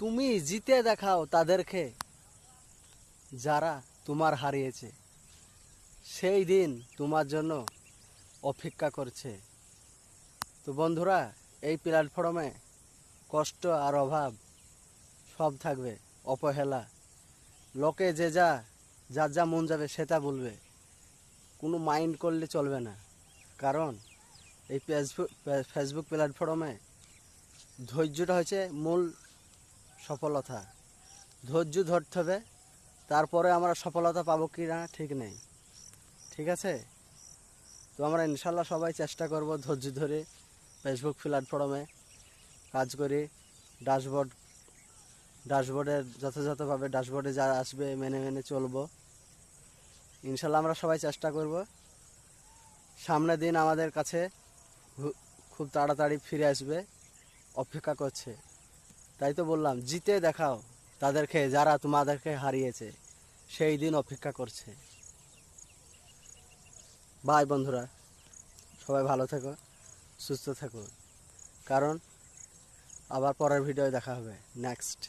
তুমি জিতে দেখাও তাদেরকে যারা তোমার হারিয়েছে। সেই দিন তোমার জন্য অপেক্ষা করছে। তো বন্ধুরা, এই প্ল্যাটফর্মে কষ্ট আর অভাব সব থাকবে, অবহেলা, লোকে যে যার যা মন যাবে সেটা বলবে, কোনো মাইন্ড করলে চলবে না। কারণ এই ফেসবুক প্ল্যাটফর্মে ধৈর্যটা হচ্ছে মূল সফলতা। ধৈর্য ধরতে হবে, তারপরে আমরা সফলতা পাবো কি না ঠিক নেই। ঠিক আছে? তো আমরা ইনশাল্লাহ সবাই চেষ্টা করব ধৈর্য ধরে ফেসবুক প্ল্যাটফর্মে কাজ করি। ড্যাশবোর্ডের যথাযথভাবে ড্যাশবোর্ডে যা আসবে মেনে মেনে চলবো। ইনশাল্লাহ আমরা সবাই চেষ্টা করব। সামনের দিন আমাদের কাছে খুব তাড়াতাড়ি ফিরে আসবে, অপেক্ষা করছে। তাই তো বললাম, জিতে দেখাও তাদেরকে যারা তোমাদেরকে হারিয়েছে। সেই দিন অপেক্ষা করছে। বাই বন্ধুরা, সবাই ভালো থেকো, সুস্থ থেকো। কারণ আবার পরের ভিডিও দেখা হবে নেক্সট।